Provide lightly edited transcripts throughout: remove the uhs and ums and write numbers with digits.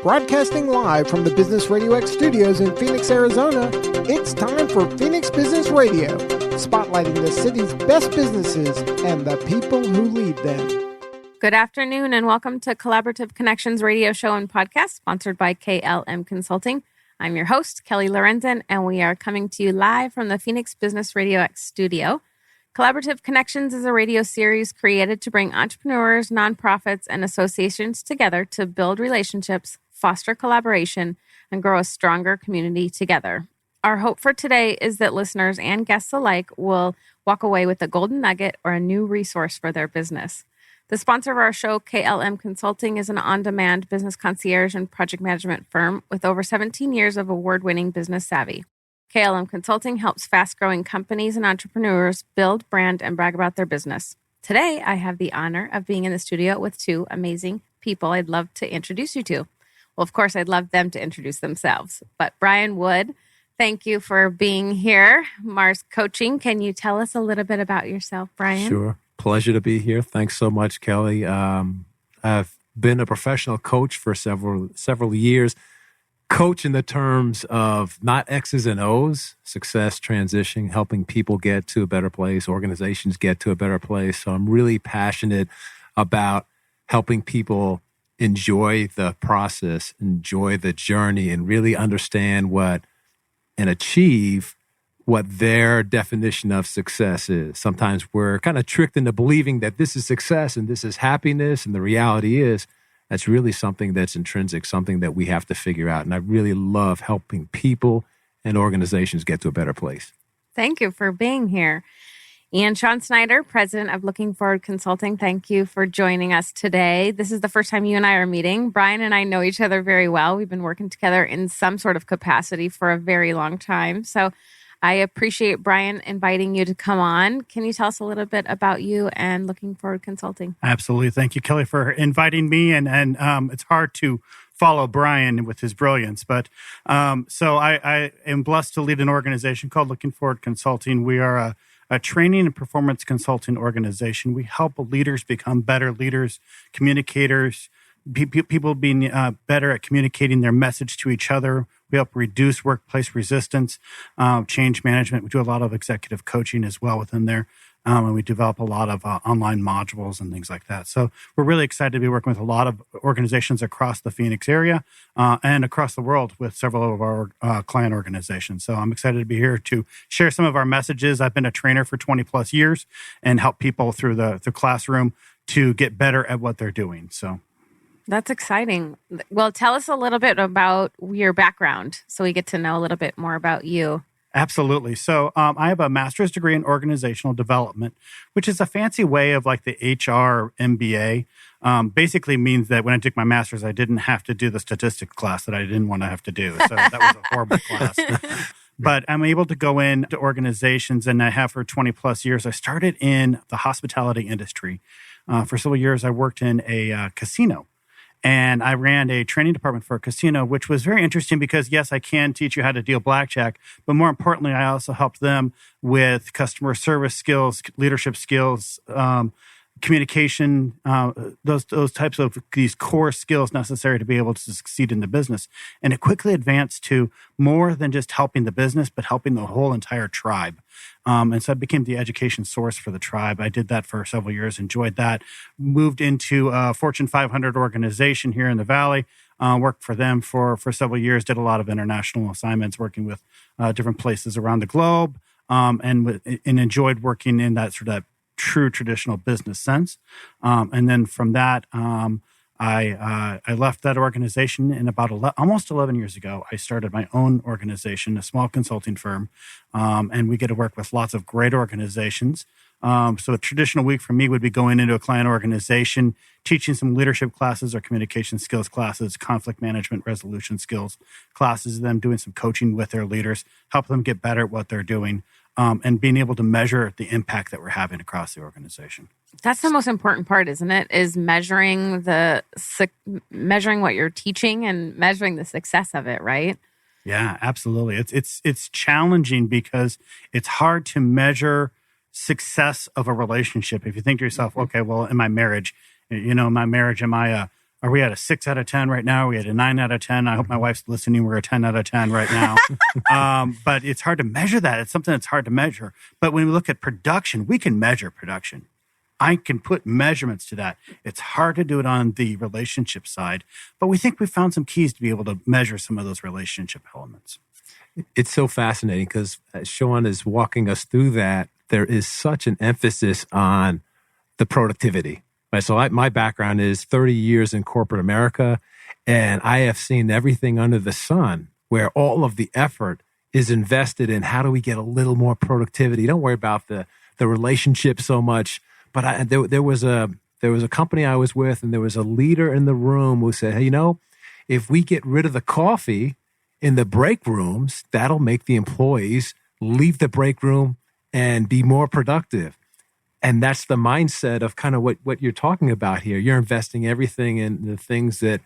Broadcasting live from the Business RadioX studios in Phoenix, Arizona, it's time for Phoenix Business Radio, spotlighting the city's best businesses and the people who lead them. Good afternoon and welcome to Collaborative Connections radio show and podcast sponsored by KLM Consulting. I'm your host, Kelly Lorenzen, and we are coming to you live from the Phoenix Business RadioX studio. Collaborative Connections is a radio series created to bring entrepreneurs, nonprofits, and associations together to build relationships, foster collaboration, and grow a stronger community together. Our hope for today is that listeners and guests alike will walk away with a golden nugget or a new resource for their business. The sponsor of our show, KLM Consulting, is an on-demand business concierge and project management firm with over 17 years of award-winning business savvy. KLM Consulting helps fast-growing companies and entrepreneurs build, brand, and brag about their business. Today, I have the honor of being in the studio with two amazing people I'd love to introduce you to. Well, of course, I'd love them to introduce themselves. But Brian Wood, thank you for being here. MARS Coaching, can you tell us a little bit about yourself, Brian? Sure. Pleasure to be here. Thanks so much, Kelly. I've been a professional coach for several years. Coach in the terms of not X's and O's, success, transition, helping people get to a better place, organizations get to a better place. So I'm really passionate about helping people enjoy the process, enjoy the journey, and really understand what and achieve what their definition of success is. Sometimes we're kind of tricked into believing that this is success and this is happiness, and the reality is that's really something that's intrinsic, something that we have to figure out. And I really love helping people and organizations get to a better place. Thank you for being here. And Shawn Snyder, president of Looking Forward Consulting, thank you for joining us today. This is the first time you and I are meeting. Brian and I know each other very well. We've been working together in some sort of capacity for a very long time. So I appreciate Brian inviting you to come on. Can you tell us a little bit about you and Looking Forward Consulting? Absolutely. Thank you, Kelly, for inviting me. And it's hard to follow Brian with his brilliance. But so I am blessed to lead an organization called Looking Forward Consulting. We are a training and performance consulting organization. We help leaders become better leaders, communicators, people being better at communicating their message to each other. We help reduce workplace resistance, change management. We do a lot of executive coaching as well within there. And we develop a lot of online modules and things like that. So we're really excited to be working with a lot of organizations across the Phoenix area and across the world with several of our client organizations. So I'm excited to be here to share some of our messages. I've been a trainer for 20 plus years and help people through the classroom to get better at what they're doing. So that's exciting. Well, tell us a little bit about your background so we get to know a little bit more about you. Absolutely. So I have a master's degree in organizational development, which is a fancy way of like the HR MBA. Basically means that when I took my master's, I didn't have to do the statistics class that I didn't want to have to do. So that was a horrible class. But I'm able to go into organizations, and I have for 20 plus years. I started in the hospitality industry. For several years, I worked in a casino. And I ran a training department for a casino, which was very interesting because, yes, I can teach you how to deal blackjack. But more importantly, I also helped them with customer service skills, leadership skills, communication, those types of these core skills necessary to be able to succeed in the business. And it quickly advanced to more than just helping the business, but helping the whole entire tribe. And so I became the education source for the tribe. I did that for several years, enjoyed that, moved into a Fortune 500 organization here in the Valley, worked for them for several years, did a lot of international assignments, working with different places around the globe, and enjoyed working in that sort of true traditional business sense. And then from that, I left that organization in about almost 11 years ago. I started my own organization, a small consulting firm, and we get to work with lots of great organizations. So a traditional week for me would be going into a client organization, teaching some leadership classes or communication skills classes, conflict management resolution skills classes, them doing some coaching with their leaders, help them get better at what they're doing. And being able to measure the impact that we're having across the organization. That's the most important part, isn't it? Is measuring what you're teaching and measuring the success of it, right? Yeah, absolutely. It's challenging because it's hard to measure success of a relationship. If you think to yourself, okay, well, in my marriage, am I Are we at a 6 out of 10 right now? Are we at a 9 out of 10? I hope my wife's listening. We're a 10 out of 10 right now. But it's hard to measure that. It's something that's hard to measure. But when we look at production, we can measure production. I can put measurements to that. It's hard to do it on the relationship side, but we think we found some keys to be able to measure some of those relationship elements. It's so fascinating because Shawn is walking us through that. There is such an emphasis on the productivity. Right? So my background is 30 years in corporate America, and I have seen everything under the sun where all of the effort is invested in how do we get a little more productivity. Don't worry about the relationship so much. But there was a company I was with, and there was a leader in the room who said, hey, if we get rid of the coffee in the break rooms, that'll make the employees leave the break room and be more productive. And that's the mindset of kind of what you're talking about here. You're investing everything in the things that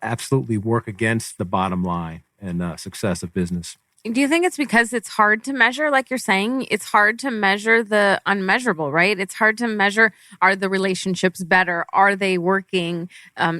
absolutely work against the bottom line and success of business. Do you think it's because it's hard to measure? Like you're saying, it's hard to measure the unmeasurable, right? It's hard to measure, are the relationships better? Are they working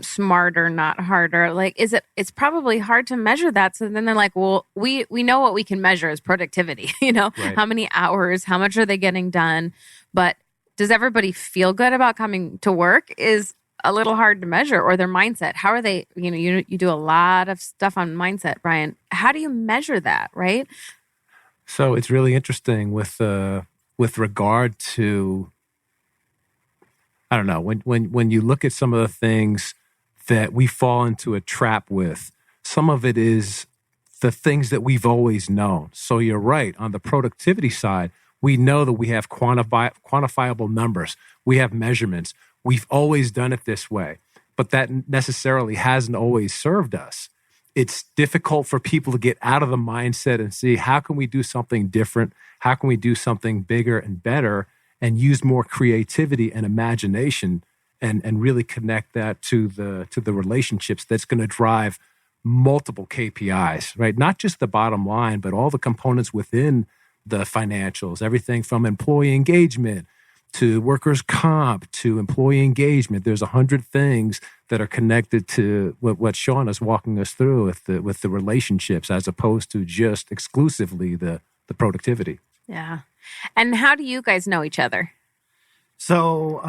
smarter, not harder? Like, it's probably hard to measure that. So then they're like, well, we know what we can measure is productivity, Right. How many hours, how much are they getting done? But does everybody feel good about coming to work is a little hard to measure, or their mindset. How are they, you do a lot of stuff on mindset, Brian. How do you measure that, right? So it's really interesting with regard to, I don't know, when you look at some of the things that we fall into a trap with, some of it is the things that we've always known. So you're right. On the productivity side, we know that we have quantifiable numbers. We have measurements. We've always done it this way, but that necessarily hasn't always served us. It's difficult for people to get out of the mindset and see how can we do something different? How can we do something bigger and better and use more creativity and imagination and really connect that to the relationships that's going to drive multiple KPIs, right? Not just the bottom line, but all the components within the financials, everything from employee engagement to workers' comp, to employee engagement. There's 100 things that are connected to what Shawn is walking us through with the relationships, as opposed to just exclusively the productivity. Yeah. And how do you guys know each other? So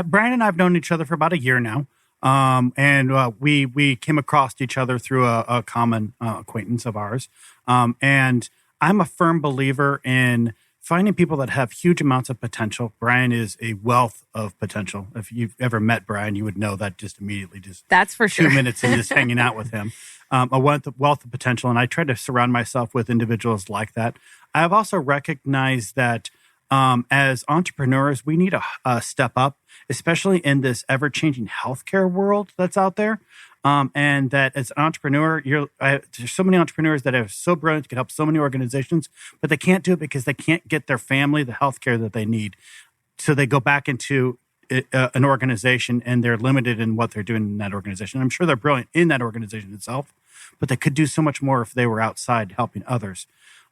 Brian and I have known each other for about a year now. And we came across each other through a common acquaintance of ours. And I'm a firm believer in finding people that have huge amounts of potential. Brian is a wealth of potential. If you've ever met Brian, you would know that just immediately. That's for sure. 2 minutes in just hanging out with him. A wealth of potential. And I try to surround myself with individuals like that. I have also recognized that as entrepreneurs, we need to step up, especially in this ever-changing healthcare world that's out there. And that as an entrepreneur, there's so many entrepreneurs that are so brilliant, can help so many organizations, but they can't do it because they can't get their family the healthcare that they need. So they go back into an organization and they're limited in what they're doing in that organization. I'm sure they're brilliant in that organization itself, but they could do so much more if they were outside helping others.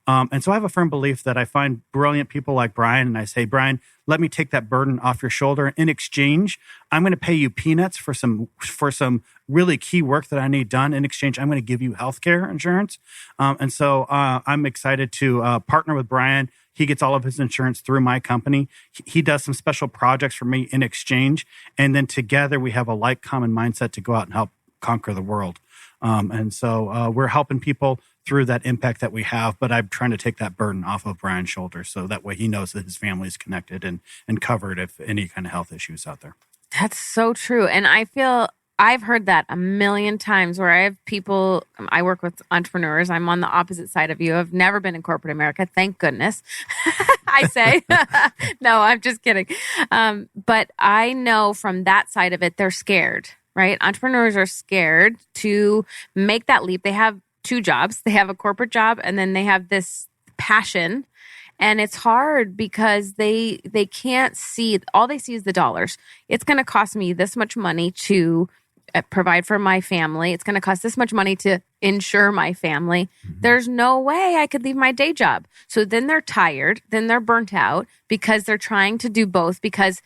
And so I have a firm belief that I find brilliant people like Brian, and I say, Brian, let me take that burden off your shoulder. In exchange, I'm going to pay you peanuts for some really key work that I need done. In exchange, I'm going to give you healthcare insurance. And so I'm excited to partner with Brian. He gets all of his insurance through my company. He does some special projects for me in exchange. And then together we have a like common mindset to go out and help conquer the world. And so we're helping people through that impact that we have, but I'm trying to take that burden off of Brian's shoulders so that way he knows that his family is connected and covered if any kind of health issues out there. That's so true. And I feel I've heard that a million times where I have people, I work with entrepreneurs. I'm on the opposite side of you. I've never been in corporate America. Thank goodness. I say, no, I'm just kidding. But I know from that side of it, they're scared, right? Entrepreneurs are scared to make that leap. They have 2 jobs. They have a corporate job and then they have this passion. And it's hard because they can't see, all they see is the dollars. It's going to cost me this much money to provide for my family. It's going to cost this much money to insure my family. There's no way I could leave my day job. So then they're tired, then they're burnt out because they're trying to do both, because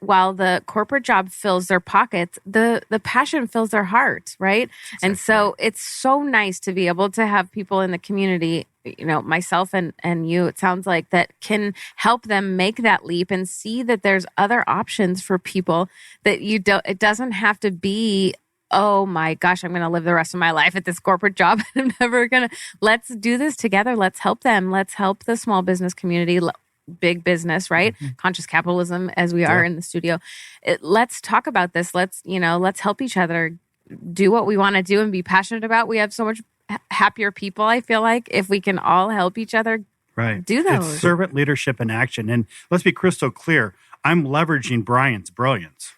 while the corporate job fills their pockets, the passion fills their hearts, right? Exactly. And so it's so nice to be able to have people in the community, myself and you, it sounds like, that can help them make that leap and see that there's other options for people, that it doesn't have to be, oh my gosh, I'm going to live the rest of my life at this corporate job. I'm never going to. Let's do this together. Let's help them. Let's help the small business community, big business, right? Conscious capitalism, as we are in the studio. Let's talk about this. Let's help each other do what we want to do and be passionate about. We have so much happier people, I feel like, if we can all help each other do those. It's servant leadership in action. And let's be crystal clear. I'm leveraging Brian's brilliance.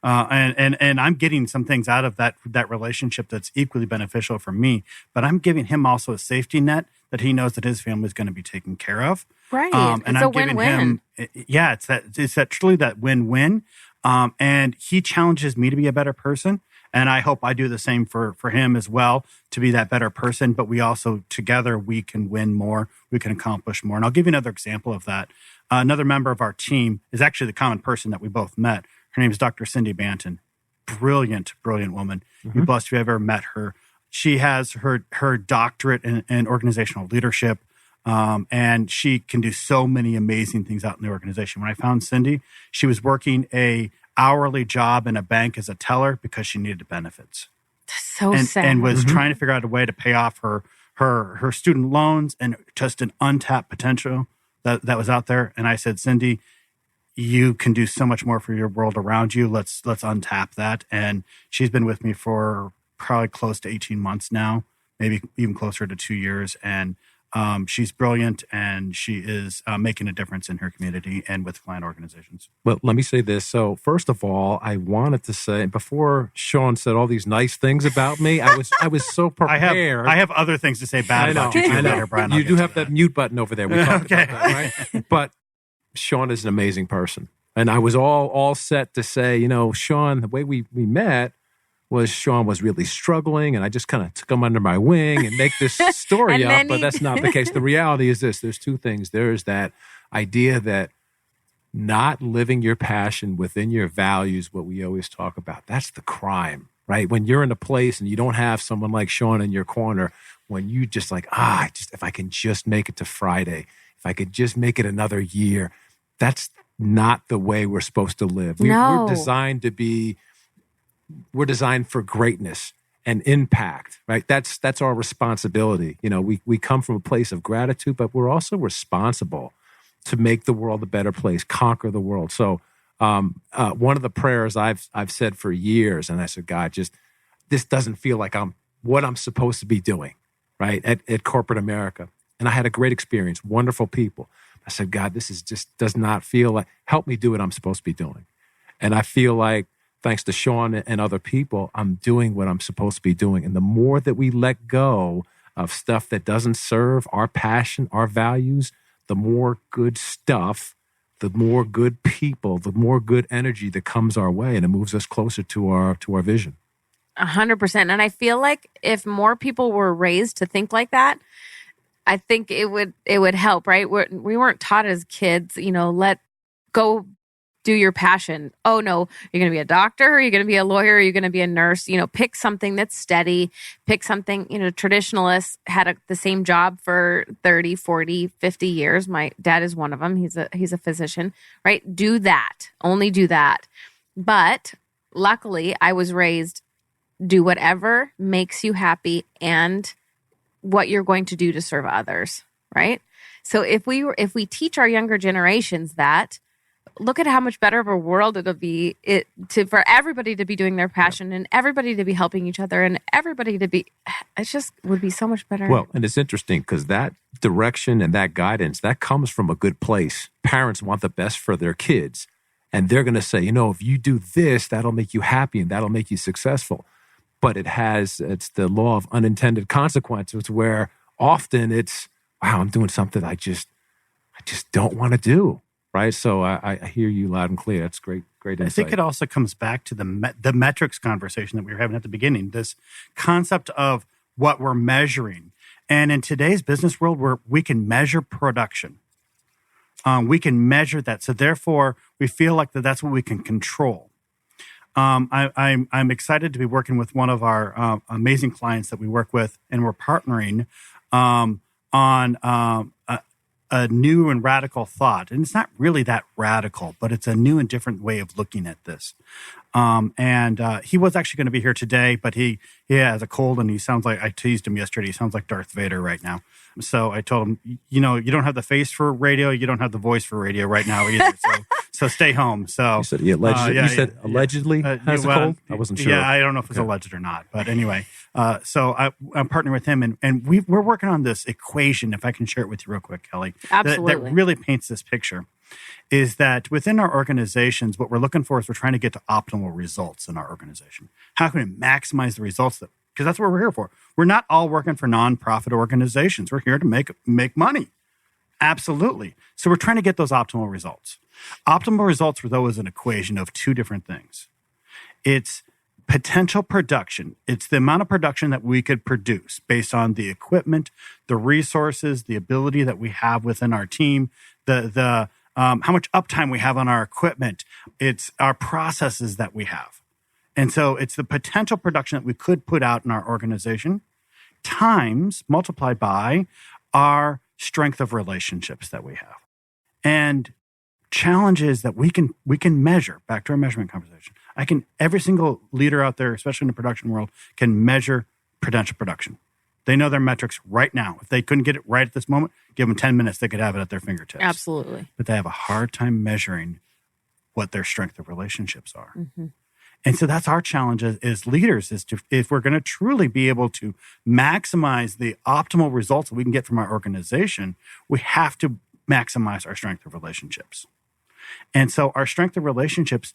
And I'm getting some things out of that relationship that's equally beneficial for me. But I'm giving him also a safety net that he knows that his family is going to be taken care of. Right. And it's I'm a giving win-win. It's truly that win-win. And he challenges me to be a better person. And I hope I do the same for him as well, to be that better person. But we also, together, we can win more. We can accomplish more. And I'll give you another example of that. Another member of our team is actually the common person that we both met. Her name is Dr. Cindy Banton. Brilliant, brilliant woman. You're blessed if you ever met her. She has her doctorate in organizational leadership, and she can do so many amazing things out in the organization. When I found Cindy, she was working a hourly job in a bank as a teller because she needed benefits. So sad. And was trying to figure out a way to pay off her student loans, and just an untapped potential that was out there. And I said, Cindy, you can do so much more for your world around you. Let's untap that. And she's been with me for probably close to 18 months now, maybe even closer to 2 years. And she's brilliant, and she is making a difference in her community and with client organizations. Well, let me say this. So first of all, I wanted to say, before Shawn said all these nice things about me, I was so prepared. I have other things to say bad about you too later, Brian. You do have that mute button over there. We talked about that, right? But Shawn is an amazing person. And I was all set to say, Shawn, the way we met was Shawn was really struggling, and I just kind of took him under my wing and make this story up, but that's not the case. The reality is this. There's two things. There's that idea that not living your passion within your values, what we always talk about, that's the crime, right? When you're in a place and you don't have someone like Shawn in your corner, when you just like, if I can just make it to Friday, if I could just make it another year, that's not the way we're supposed to live. We're designed for greatness and impact, right? That's our responsibility. We come from a place of gratitude, but we're also responsible to make the world a better place, conquer the world. So one of the prayers I've said for years, and I said, God, this doesn't feel like what I'm supposed to be doing, right? At corporate America. And I had a great experience, wonderful people. I said, God, this does not feel like, help me do what I'm supposed to be doing. And I feel like, thanks to Shawn and other people, I'm doing what I'm supposed to be doing. And the more that we let go of stuff that doesn't serve our passion, our values, the more good stuff, the more good people, the more good energy that comes our way, and it moves us closer to our vision. 100%. And I feel like if more people were raised to think like that, I think it would help, right? We weren't taught as kids, let go do your passion. Oh no, you're going to be a doctor, or you're going to be a lawyer, or you're going to be a nurse. Pick something that's steady. Pick something, traditionalists had the same job for 30, 40, 50 years. My dad is one of them. He's a physician, right? Do that. Only do that. But luckily, I was raised, do whatever makes you happy and what you're going to do to serve others, right? So if we teach our younger generations that, look at how much better of a world it'll be for everybody to be doing their passion and everybody to be helping each other and everybody to be, it just would be so much better. Well, and it's interesting because that direction and that guidance, that comes from a good place. Parents want the best for their kids, and they're going to say, if you do this, that'll make you happy and that'll make you successful. But it's the law of unintended consequences, where often it's, wow, I'm doing something I just don't want to do. Right. So I hear you loud and clear. That's great insight. I think it also comes back to the metrics conversation that we were having at the beginning. This concept of what we're measuring. And in today's business world, where we can measure production, we can measure that. So therefore, we feel like that's what we can control. I'm excited to be working with one of our amazing clients that we work with, and we're partnering on a new and radical thought. And it's not really that radical, but it's a new and different way of looking at this. And he was actually going to be here today, but he has a cold, and he sounds like, I teased him yesterday, he sounds like Darth Vader right now. So I told him, you don't have the face for radio, you don't have the voice for radio right now either. So stay home. So you said allegedly has a cold? I wasn't sure. Yeah, I don't know if it's alleged or not. But anyway, so I'm partnering with him, and we're working on this equation, if I can share it with you real quick, Kelly. Absolutely. That really paints this picture. Is that within our organizations, what we're looking for is we're trying to get to optimal results in our organization. How can we maximize the results? Because that's what we're here for. We're not all working for nonprofit organizations. We're here to make money. Absolutely. So we're trying to get those optimal results. Optimal results, though, is an equation of two different things. It's potential production. It's the amount of production that we could produce based on the equipment, the resources, the ability that we have within our team, the how much uptime we have on our equipment. It's our processes that we have. And so it's the potential production that we could put out in our organization times multiplied by our strength of relationships that we have. And challenges that we can measure, back to our measurement conversation. Every single leader out there, especially in the production world, can measure potential production. They know their metrics right now. If they couldn't get it right at this moment, give them 10 minutes, they could have it at their fingertips. Absolutely. But they have a hard time measuring what their strength of relationships are. Mm-hmm. And so that's our challenge as leaders, if we're going to truly be able to maximize the optimal results that we can get from our organization, we have to maximize our strength of relationships. And so our strength of relationships,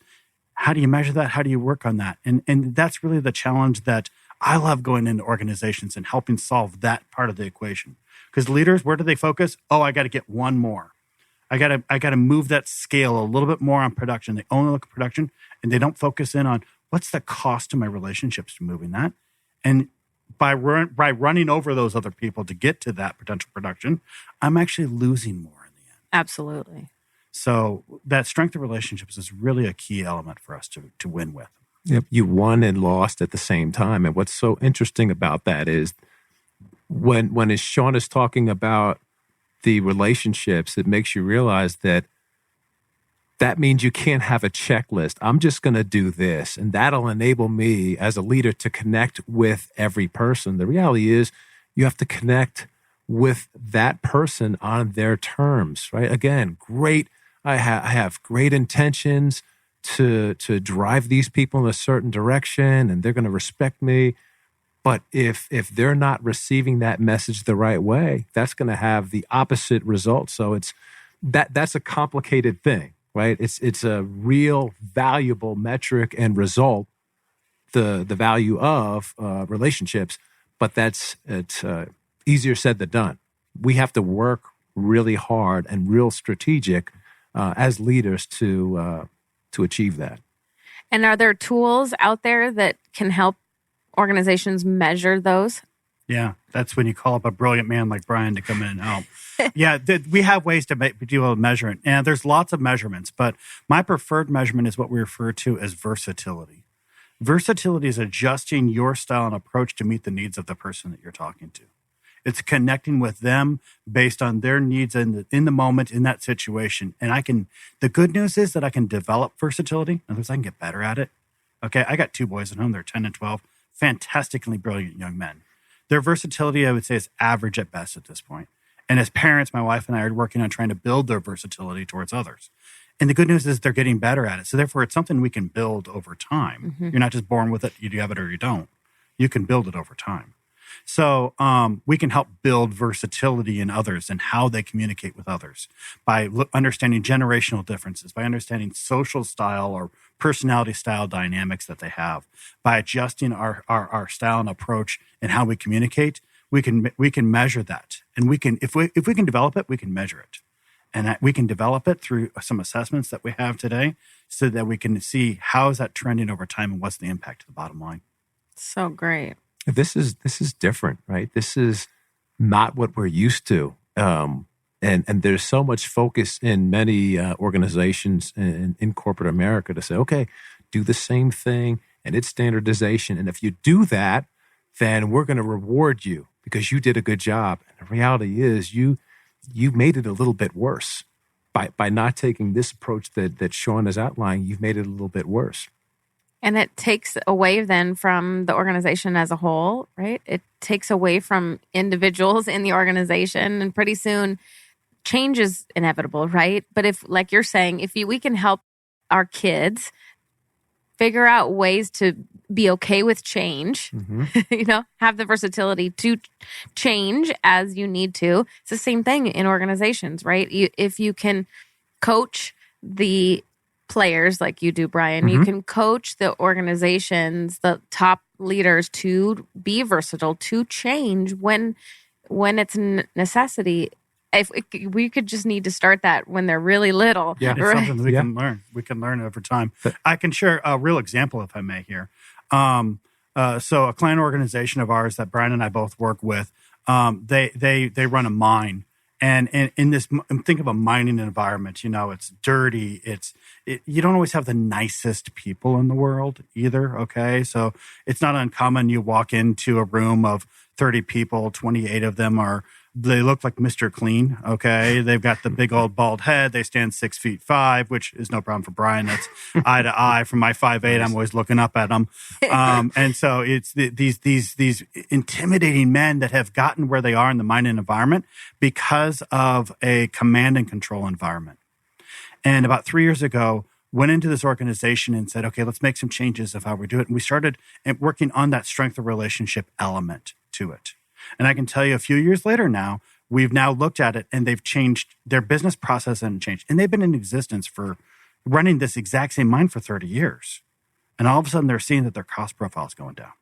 how do you measure that? How do you work on that? And that's really the challenge that I love going into organizations and helping solve that part of the equation. Because leaders, where do they focus? Oh, I got to get one more. I got to move that scale a little bit more on production. They only look at production, and they don't focus in on what's the cost to my relationships to moving that. And by running over those other people to get to that potential production, I'm actually losing more in the end. Absolutely. So that strength of relationships is really a key element for us to win with. Yep, you won and lost at the same time. And what's so interesting about that is when Shawn is talking about the relationships, it makes you realize that means you can't have a checklist. I'm just going to do this, and that'll enable me as a leader to connect with every person. The reality is you have to connect with that person on their terms, right? Again, I have great intentions to drive these people in a certain direction, and they're going to respect me. But if they're not receiving that message the right way, that's going to have the opposite result. So that's a complicated thing, right? It's a real valuable metric and result, the value of relationships, but it's easier said than done. We have to work really hard and real strategic as leaders to achieve that. And are there tools out there that can help organizations measure those? Yeah, that's when you call up a brilliant man like Brian to come in and help. Yeah, we have ways to be able to measure it. And there's lots of measurements, but my preferred measurement is what we refer to as versatility. Versatility is adjusting your style and approach to meet the needs of the person that you're talking to. It's connecting with them based on their needs in the moment, in that situation. And the good news is that I can develop versatility. In other words, I can get better at it. Okay, I got two boys at home. They're 10 and 12. Fantastically brilliant young men. Their versatility, I would say, is average at best at this point. And as parents, my wife and I are working on trying to build their versatility towards others. And the good news is they're getting better at it. So therefore, it's something we can build over time. Mm-hmm. You're not just born with it. You have it or you don't. You can build it over time. So we can help build versatility in others and how they communicate with others by understanding generational differences, by understanding social style or personality style dynamics that they have, by adjusting our style and approach and how we communicate. We can measure that, and we can if we can develop it, we can measure it, and we can develop it through some assessments that we have today, so that we can see how is that trending over time and what's the impact to the bottom line. So great. This is different, right? This is not what we're used to. And there's so much focus in many organizations in corporate America to say, okay, do the same thing, and it's standardization. And if you do that, then we're going to reward you because you did a good job. And the reality is you made it a little bit worse. By not taking this approach that Shawn is outlining, you've made it a little bit worse. And it takes away then from the organization as a whole, right? It takes away from individuals in the organization, and pretty soon change is inevitable, right? But if, like you're saying, we can help our kids figure out ways to be okay with change, have the versatility to change as you need to. It's the same thing in organizations, right? If you can coach the players like you do, Brian, you can coach the organizations, the top leaders to be versatile, to change when it's a necessity. If we could just need to start that when they're really little. Yeah, it's right? something we can learn. We can learn over time. I can share a real example, if I may, here. So a client organization of ours that Brian and I both work with, they run a mine. And in this, think of a mining environment. It's dirty. You don't always have the nicest people in the world either. Okay, so it's not uncommon you walk into a room of 30 people, 28 of them they look like Mr. Clean. Okay, they've got the big old bald head. They stand 6'5", which is no problem for Brian. That's eye to eye. From my 5'8", I'm always looking up at them. And so it's these intimidating men that have gotten where they are in the mining environment because of a command and control environment. And about 3 years ago, went into this organization and said, okay, let's make some changes of how we do it. And we started working on that strength of relationship element to it. And I can tell you a few years later now, we've now looked at it and they've changed their business process and changed. And they've been in existence for running this exact same mine for 30 years. And all of a sudden they're seeing that their cost profile is going down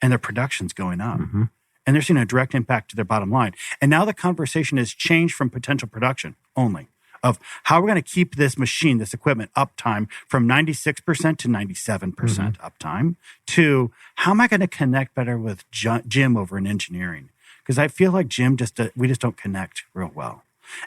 and their production's going up. And they're seeing a direct impact to their bottom line. And now the conversation has changed from potential production only of how we're going to keep this machine, this equipment uptime from 96% to 97% uptime to how am I going to connect better with Jim over in engineering? Because I feel like Jim we just don't connect real well.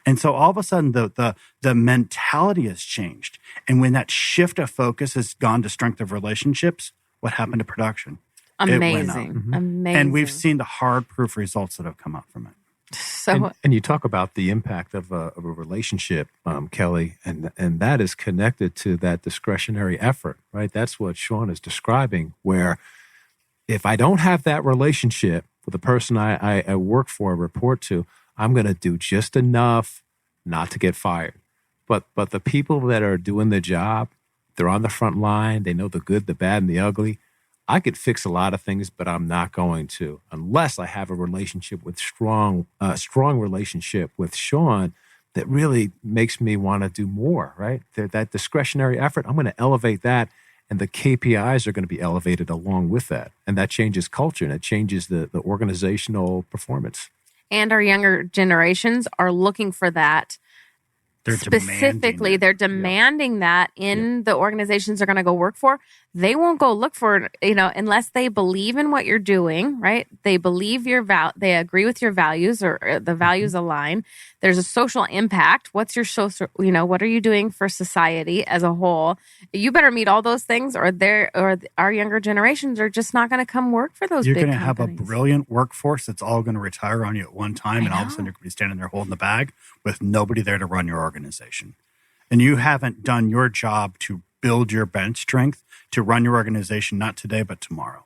And so all of a sudden the mentality has changed. And when that shift of focus has gone to strength of relationships, what happened to production? Amazing. Amazing. And we've seen the hard proof results that have come out from it. So, and you talk about the impact of a relationship, Kelly, and that is connected to that discretionary effort, right? That's what Shawn is describing, where if I don't have that relationship with the person I work for, report to, I'm going to do just enough not to get fired. But the people that are doing the job, they're on the front line, they know the good, the bad, and the ugly. I could fix a lot of things, but I'm not going to unless I have a relationship with strong relationship with Shawn that really makes me want to do more, right? That discretionary effort, I'm going to elevate that, and the KPIs are going to be elevated along with that. And that changes culture, and it changes the organizational performance. And our younger generations are looking for that. They're demanding that in the organizations they're going to go work for. They won't go look for it, unless they believe in what you're doing, right? They believe they agree with your values, or the values align. There's a social impact. What's your social, what are you doing for society as a whole? You better meet all those things, or our younger generations are just not going to come work for those big companies. You're going to have a brilliant workforce that's all going to retire on you at one time, and all of a sudden you're going to be standing there holding the bag with nobody there to run your organization. And you haven't done your job to build your bench strength to run your organization, not today, but tomorrow.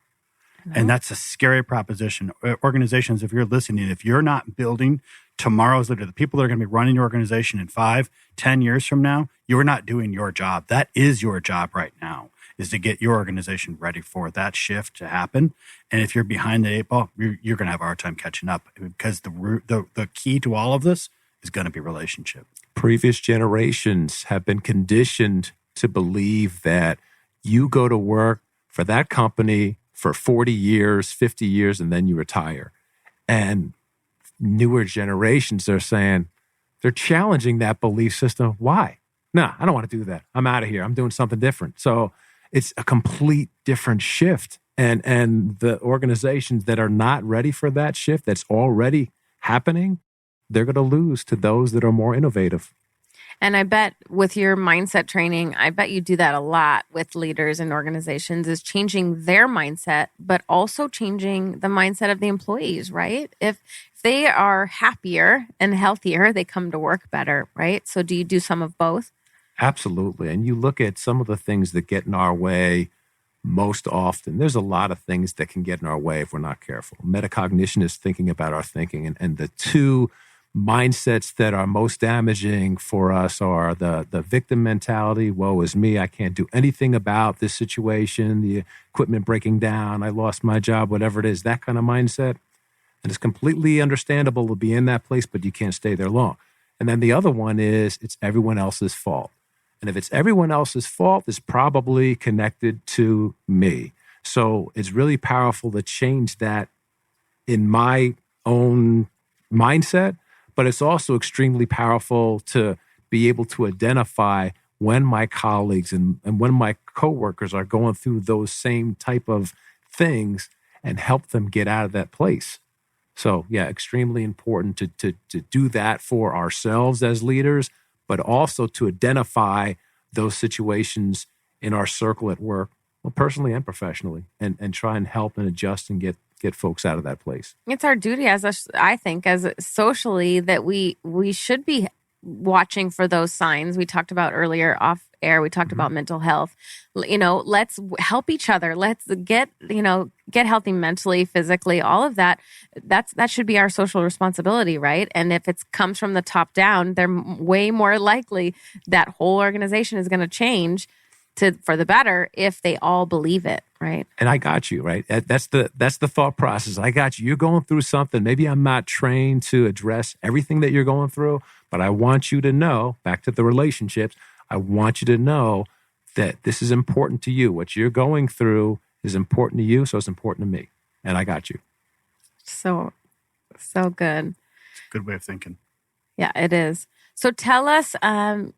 And that's a scary proposition. Organizations, if you're listening, if you're not building tomorrow's leader, the people that are going to be running your organization in 5-10 years from now, you're not doing your job. That is your job right now, is to get your organization ready for that shift to happen. And if you're behind the 8 ball, you're going to have a hard time catching up, because the key to all of this is going to be relationship. Previous generations have been conditioned to believe that you go to work for that company for 40 years, 50 years, and then you retire. And newer generations are saying, they're challenging that belief system. Why? No, I don't want to do that. I'm out of here. I'm doing something different. So it's a complete different shift And the organizations that are not ready for that shift that's already happening, they're going to lose to those that are more innovative. And I bet with your mindset training, I bet you do that a lot with leaders and organizations, is changing their mindset, but also changing the mindset of the employees, right? If they are happier and healthier, they come to work better, right? So do you do some of both? Absolutely. And you look at some of the things that get in our way most often. There's a lot of things that can get in our way if we're not careful. Metacognition is thinking about our thinking. And the two mindsets that are most damaging for us are the victim mentality. Woe is me. I can't do anything about this situation. The equipment breaking down. I lost my job, whatever it is, that kind of mindset. And it's completely understandable to be in that place, but you can't stay there long. And then the other one is it's everyone else's fault. And if it's everyone else's fault, it's probably connected to me. So it's really powerful to change that in my own mindset, but it's also extremely powerful to be able to identify when my colleagues and when my coworkers are going through those same type of things and help them get out of that place. So yeah, extremely important to do that for ourselves as leaders, but also to identify those situations in our circle at work, well, personally and professionally, and try and help and adjust and get folks out of that place. It's our duty I think, as socially, that we should be watching for those signs we talked about earlier off air. We talked about mental health. Let's help each other. Let's get healthy mentally, physically, all of that. That should be our social responsibility, right? And if it comes from the top down, they're way more likely that whole organization is going to change for the better if they all believe it, right? And I got you, right? That's the thought process. I got you. You're going through something. Maybe I'm not trained to address everything that you're going through, but I want you to know, back to the relationships, I want you to know that this is important to you. What you're going through is important to you, so it's important to me. And I got you. So good. It's a good way of thinking. Yeah, it is. So tell us an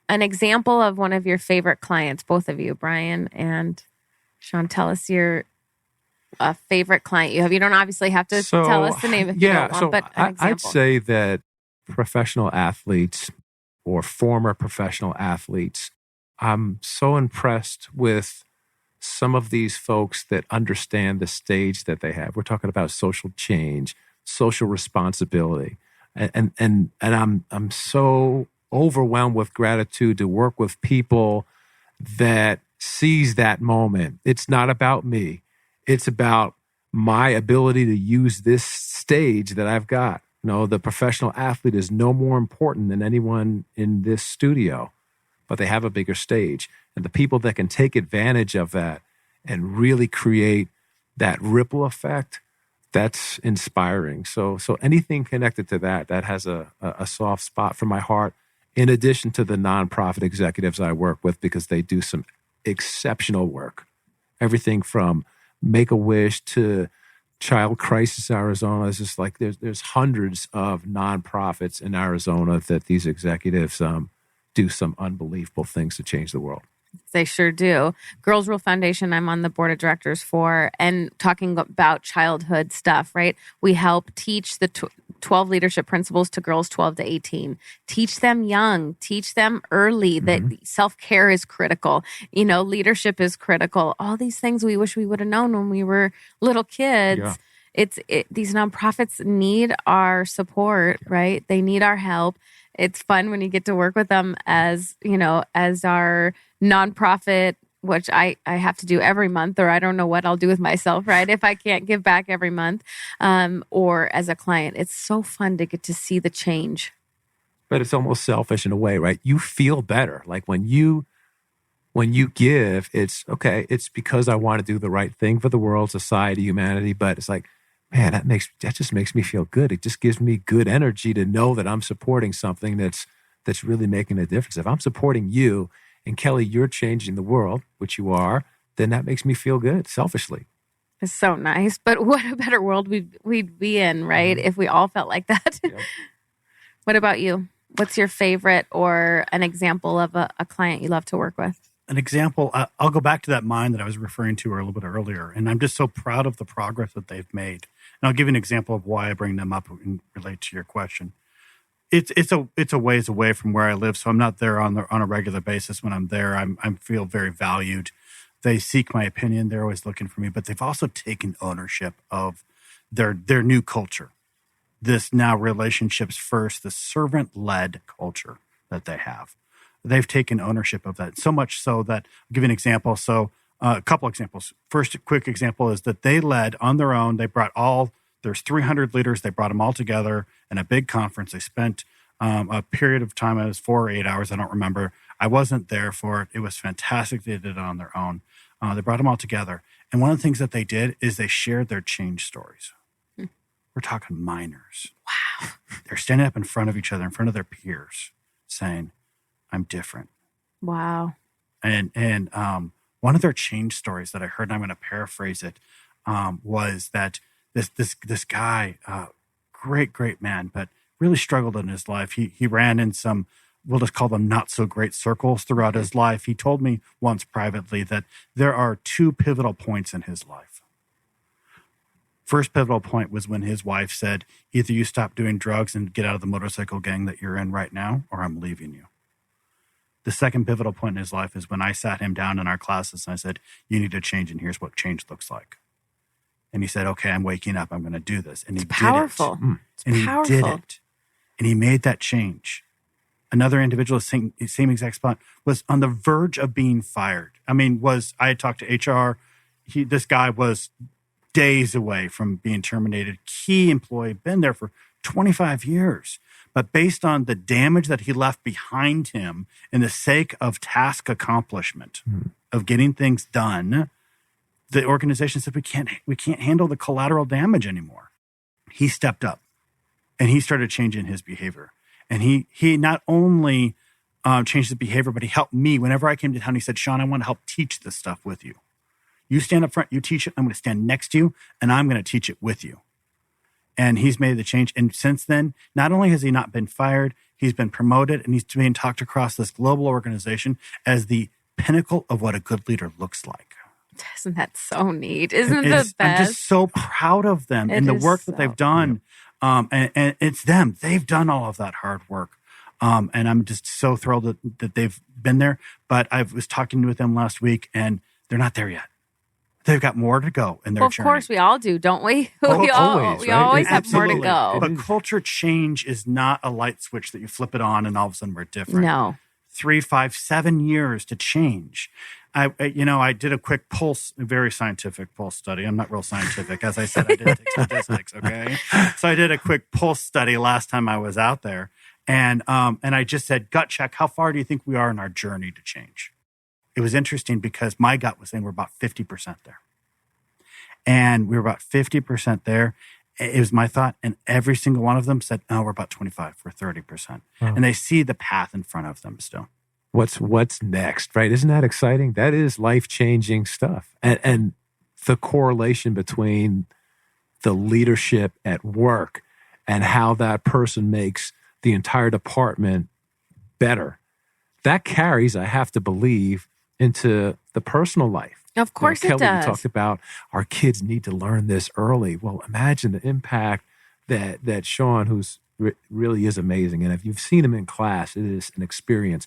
example of one of your favorite clients, both of you, Brian and Shawn. Tell us your favorite client you have. You don't obviously have to tell us the name if you don't want, but an example. I'd say that professional athletes or former professional athletes, I'm so impressed with some of these folks that understand the stage that they have. We're talking about social change, social responsibility, and I'm so overwhelmed with gratitude to work with people that sees that moment. It's not about me. It's about my ability to use this stage that I've got. The professional athlete is no more important than anyone in this studio, but they have a bigger stage. And the people that can take advantage of that and really create that ripple effect, that's inspiring. So anything connected to that has a soft spot for my heart, in addition to the nonprofit executives I work with, because they do some exceptional work. Everything from Make-A-Wish to Child Crisis Arizona. It's just like there's hundreds of nonprofits in Arizona that these executives do some unbelievable things to change the world. They sure do. Girls Rule Foundation, I'm on the board of directors for, and talking about childhood stuff, right? We help teach the 12 leadership principles to girls 12 to 18. Teach them young, teach them early that self-care is critical. Leadership is critical. All these things we wish we would have known when we were little kids. Yeah. These nonprofits need our support, right? They need our help. It's fun when you get to work with them as our nonprofit, which I have to do every month, or I don't know what I'll do with myself, right? If I can't give back every month, or as a client. It's so fun to get to see the change. But it's almost selfish in a way, right? You feel better. Like when you give, it's okay. It's because I want to do the right thing for the world, society, humanity. But it's like, man, that just makes me feel good. It just gives me good energy to know that I'm supporting something that's really making a difference. If I'm supporting you, and Kelly, you're changing the world, which you are, then that makes me feel good, selfishly. It's so nice. But what a better world we'd be in, right? If we all felt like that. Yeah. What about you? What's your favorite or an example of a client you love to work with? an example, I'll go back to that mine that I was referring to a little bit earlier, and I'm just so proud of the progress that they've made. And I'll give you an example of why I bring them up and relate to your question. It's a ways away from where I live, so I'm not there on a regular basis. When I'm there, I feel very valued. They seek my opinion. They're always looking for me, but they've also taken ownership of their new culture. This now relationships first, the servant-led culture that they have. They've taken ownership of that, so much so that I'll give you an example. So a couple examples. First, a quick example is that they led on their own. They brought there's 300 leaders. They brought them all together in a big conference. They spent a period of time. It was 4 or 8 hours. I don't remember. I wasn't there for it. It was fantastic. They did it on their own. They brought them all together. And one of the things that they did is they shared their change stories. We're talking minors. Wow. They're standing up in front of each other, in front of their peers, saying, I'm different. Wow. And one of their change stories that I heard, and I'm going to paraphrase it, was that this guy, great man, but really struggled in his life. He ran in some, we'll just call them not so great circles throughout his life. He told me once privately that there are 2 pivotal points in his life. First pivotal point was when his wife said, either you stop doing drugs and get out of the motorcycle gang that you're in right now, or I'm leaving you. The second pivotal point in his life is when I sat him down in our classes and I said, you need to change, and here's what change looks like. And he said, okay, I'm waking up. I'm going to do this. And he powerful. did it. It's and powerful. He did it. And he made that change. Another individual, same exact spot, was on the verge of being fired. I had talked to HR. This guy was days away from being terminated. Key employee, been there for 25 years. But based on the damage that he left behind him in the sake of task accomplishment, of getting things done, the organization said, we can't handle the collateral damage anymore. He stepped up and he started changing his behavior. And he not only changed his behavior, but he helped me. Whenever I came to town, he said, Shawn, I want to help teach this stuff with you. You stand up front, you teach it. I'm going to stand next to you, and I'm going to teach it with you. And he's made the change. And since then, not only has he not been fired, he's been promoted, and he's being talked across this global organization as the pinnacle of what a good leader looks like. Isn't that so neat? Isn't it the best? I'm just so proud of them and the work that they've done. And it's them. They've done all of that hard work. And I'm just so thrilled that they've been there. But I was talking with them last week, and they're not there yet. They've got more to go in their journey. Of course, we all do, don't we? We always have more to go. But culture change is not a light switch that you flip it on and all of a sudden we're different. No. 3, 5, 7 years to change. I did a quick pulse, a very scientific pulse study. I'm not real scientific. As I said, I didn't take statistics, okay? So I did a quick pulse study last time I was out there. And I just said, gut check, how far do you think we are in our journey to change? It was interesting because my gut was saying we're about 50% there. And we were about 50% there. It was my thought. And every single one of them said, oh, we're about 25, we're 30%. Wow. And they see the path in front of them still. What's next, right? Isn't that exciting? That is life-changing stuff. And the correlation between the leadership at work and how that person makes the entire department better, that carries, I have to believe, into the personal life. Of course it does. Kelly, you talked about our kids need to learn this early. Well, imagine the impact that Shawn, who's really is amazing. And if you've seen him in class, it is an experience.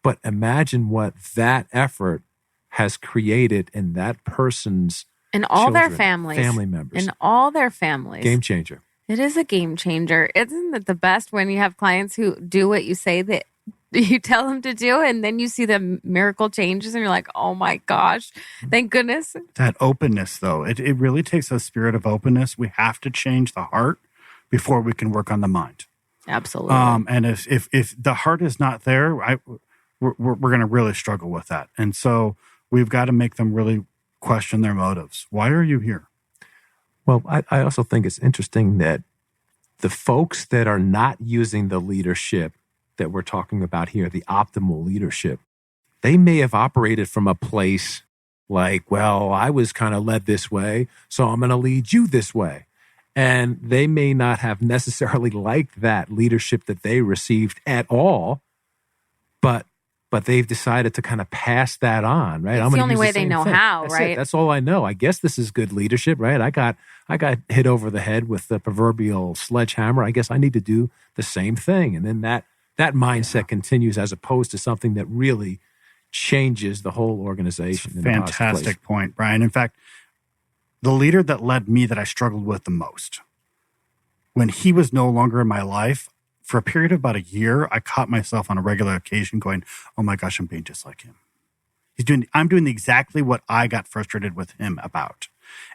But imagine what that effort has created in that person's and all children, their families, family members, and all their families. Game changer. It is a game changer. Isn't it the best when you have clients who do what you say that you tell them to do, and then you see the miracle changes, and you're like, "Oh my gosh, thank goodness!" That openness, though, it really takes a spirit of openness. We have to change the heart before we can work on the mind. Absolutely. And if the heart is not there, we're going to really struggle with that. And so we've got to make them really question their motives. Why are you here? Well, I also think it's interesting that the folks that are not using the leadership that we're talking about here, the optimal leadership, they may have operated from a place like, well, I was kind of led this way, so I'm going to lead you this way. And they may not have necessarily liked that leadership that they received at all, but but they've decided to kind of pass that on, right? It's the only way they know how, That's right? That's all I know. I guess this is good leadership, right? I got hit over the head with the proverbial sledgehammer. I guess I need to do the same thing. And then that mindset continues as opposed to something that really changes the whole organization. It's a fantastic point, Brian. In fact, the leader that led me that I struggled with the most, when he was no longer in my life, for a period of about a year, I caught myself on a regular occasion going, oh my gosh, I'm being just like him. I'm doing exactly what I got frustrated with him about.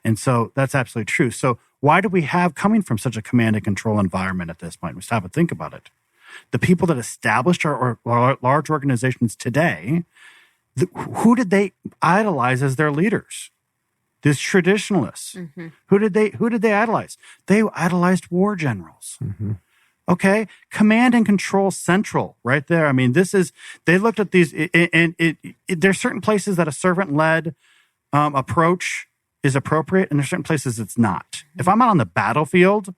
And so that's absolutely true. So why do we have, coming from such a command and control environment at this point, we stop and think about it. The people that established our large organizations today, who did they idolize as their leaders? These traditionalists. Mm-hmm. Who did they idolize? They idolized war generals. Mm-hmm. Okay, command and control central, right there. I mean, they looked at these, and there's certain places that a servant-led approach is appropriate, and there's certain places it's not. If I'm out on the battlefield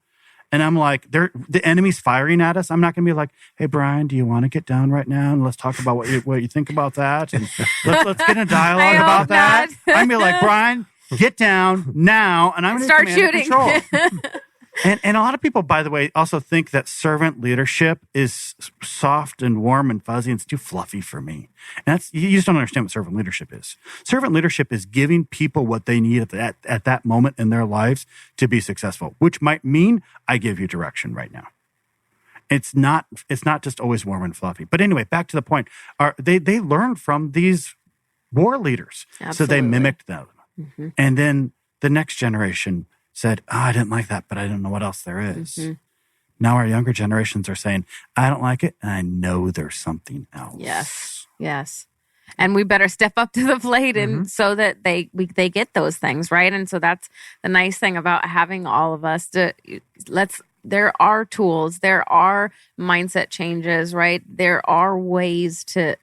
and I'm like, the enemy's firing at us, I'm not going to be like, hey, Brian, do you want to get down right now and let's talk about what you think about that, and let's get in a dialogue about that. I'm going to be like, Brian, get down now, and I'm going to start shooting. Control. And a lot of people, by the way, also think that servant leadership is soft and warm and fuzzy and it's too fluffy for me. And you just don't understand what servant leadership is. Servant leadership is giving people what they need at that moment in their lives to be successful, which might mean I give you direction right now. It's not just always warm and fluffy. But anyway, back to the point. They learned from these war leaders. Absolutely. So they mimicked them. Mm-hmm. And then the next generation said, I didn't like that, but I don't know what else there is. Mm-hmm. Now our younger generations are saying, I don't like it, and I know there's something else. Yes. And we better step up to the plate and so that they get those things, right? And so that's the nice thing about having all of us. There are tools, there are mindset changes, right? There are ways to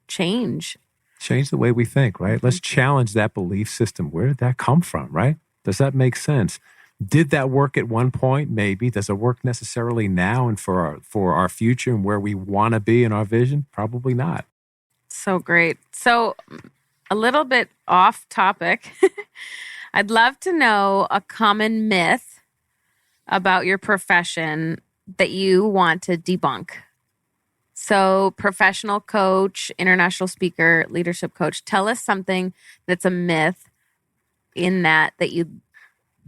change the way we think, right? Mm-hmm. Let's challenge that belief system. Where did that come from, right? Does that make sense? Did that work at one point? Maybe. Does it work necessarily now and for our future and where we want to be in our vision? Probably not. So great. So a little bit off topic. I'd love to know a common myth about your profession that you want to debunk. So professional coach, international speaker, leadership coach, tell us something that's a myth in that you...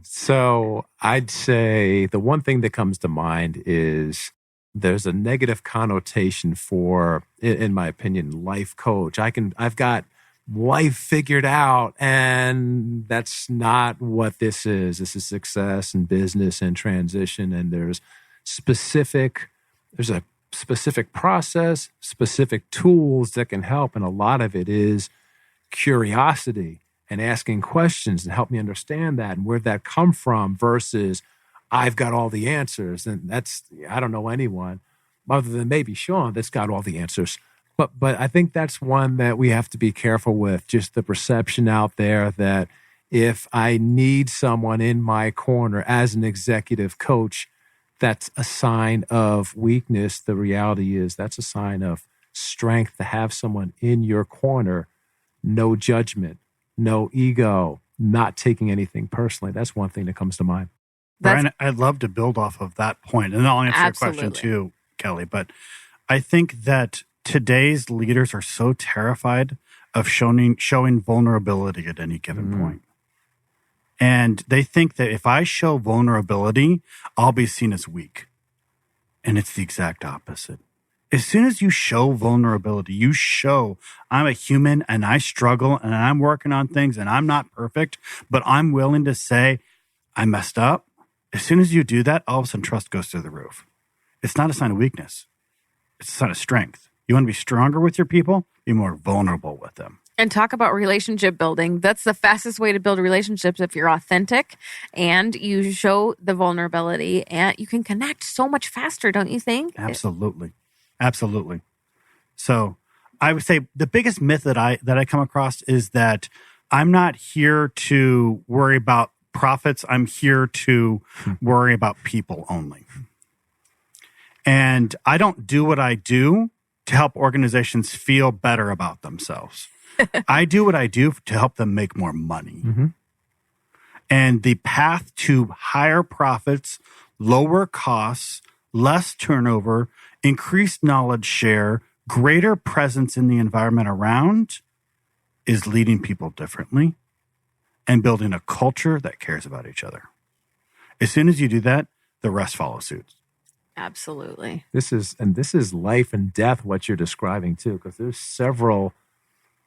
So I'd say the one thing that comes to mind is there's a negative connotation for, in my opinion, life coach. I've got life figured out, and that's not what this is. This is success and business and transition, and there's a specific process, specific tools that can help, and a lot of it is curiosity and asking questions and help me understand that and where'd that come from versus I've got all the answers. And I don't know anyone other than maybe Shawn that's got all the answers. But I think that's one that we have to be careful with, just the perception out there that if I need someone in my corner as an executive coach, that's a sign of weakness. The reality is that's a sign of strength to have someone in your corner, no judgment, no ego, not taking anything personally. That's one thing that comes to mind. Brian, I'd love to build off of that point, and I'll answer your question too, Kelly. But I think that today's leaders are so terrified of showing vulnerability at any given point. And they think that if I show vulnerability, I'll be seen as weak. And it's the exact opposite. As soon as you show vulnerability, you show I'm a human and I struggle and I'm working on things and I'm not perfect, but I'm willing to say I messed up. As soon as you do that, all of a sudden trust goes through the roof. It's not a sign of weakness. It's a sign of strength. You want to be stronger with your people, be more vulnerable with them. And talk about relationship building. That's the fastest way to build relationships if you're authentic and you show the vulnerability, and you can connect so much faster, don't you think? Absolutely. Absolutely. So I would say the biggest myth that I come across is that I'm not here to worry about profits. I'm here to worry about people only. And I don't do what I do to help organizations feel better about themselves. I do what I do to help them make more money. Mm-hmm. And the path to higher profits, lower costs, less turnover, increased knowledge share, greater presence in the environment around is leading people differently and building a culture that cares about each other. As soon as you do that, the rest follow suit. Absolutely. This is life and death, what you're describing too, because there's several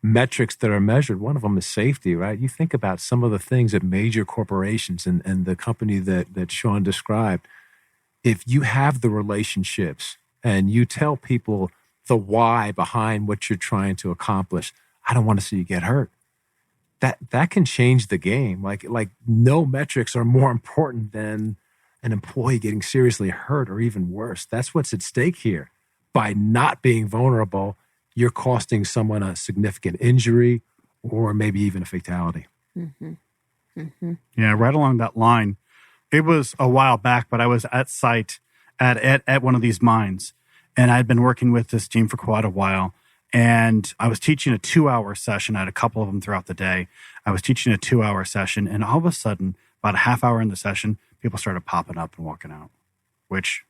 metrics that are measured. One of them is safety, right? You think about some of the things at major corporations and the company that Shawn described. If you have the relationships and you tell people the why behind what you're trying to accomplish, I don't want to see you get hurt. That can change the game. Like no metrics are more important than an employee getting seriously hurt or even worse. That's what's at stake here. By not being vulnerable, you're costing someone a significant injury or maybe even a fatality. Mm-hmm. Mm-hmm. Yeah, right along that line. It was a while back, but I was at site at one of these mines, and I'd been working with this team for quite a while. And I was teaching a 2-hour session. I had a couple of them throughout the day. I was teaching a 2-hour session, and all of a sudden, about a half hour in the session, people started popping up and walking out, which,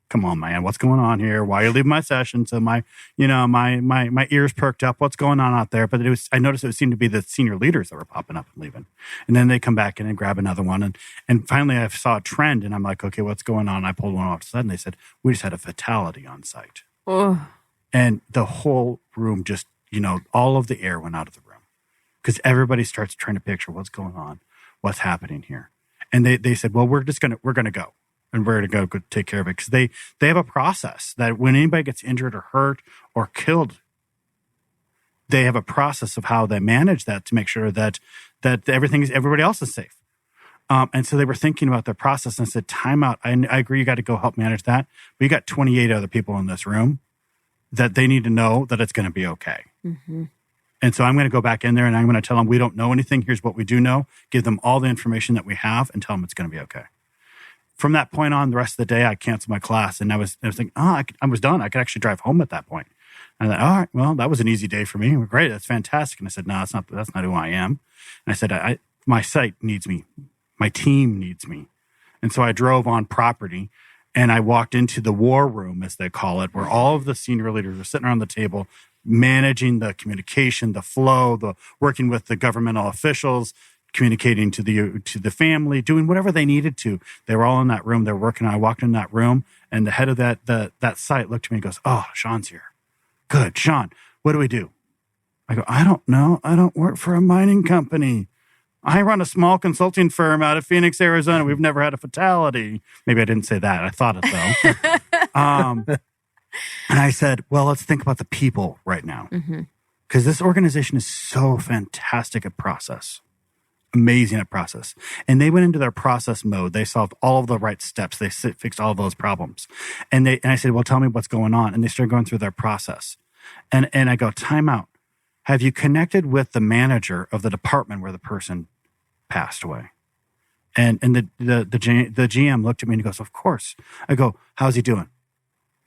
come on, man, what's going on here? Why are you leaving my session? So my ears perked up. What's going on out there? But I noticed it seemed to be the senior leaders that were popping up and leaving. And then they come back in and grab another one. And finally I saw a trend and I'm like, okay, what's going on? I pulled one off. Suddenly they said, we just had a fatality on site. Oh. And the whole room just, all of the air went out of the room because everybody starts trying to picture what's going on, what's happening here. And they said, well, we're going to go. And we're going to go take care of it. Because they have a process that when anybody gets injured or hurt or killed, they have a process of how they manage that to make sure that everybody else is safe. And so they were thinking about their process and said, time out. I agree, you got to go help manage that. But you got 28 other people in this room that they need to know that it's going to be okay. Mm-hmm. And so I'm going to go back in there and I'm going to tell them we don't know anything. Here's what we do know. Give them all the information that we have and tell them it's going to be okay. From that point on, the rest of the day, I canceled my class. And I was thinking, I was done. I could actually drive home at that point. And I thought, all right, well, that was an easy day for me. Great, that's fantastic. And I said, no, that's not who I am. And I said, my site needs me. My team needs me. And so I drove on property and I walked into the war room, as they call it, where all of the senior leaders were sitting around the table, managing the communication, the flow, the working with the governmental officials, communicating to the family, doing whatever they needed to. They were all in that room. They were working. I walked in that room, and the head of that site looked at me and goes, "Oh, Shawn's here. Good, Shawn. What do we do?" I go, "I don't know. I don't work for a mining company. I run a small consulting firm out of Phoenix, Arizona. We've never had a fatality." Maybe I didn't say that. I thought it though. And I said, "Well, let's think about the people right now, because this organization is so fantastic at process." Amazing at process. And they went into their process mode. They solved all of the right steps. They fixed all of those problems. And I said, well, tell me what's going on. And they started going through their process. And I go, time out. Have you connected with the manager of the department where the person passed away? And the GM looked at me and he goes, of course. I go, how's he doing?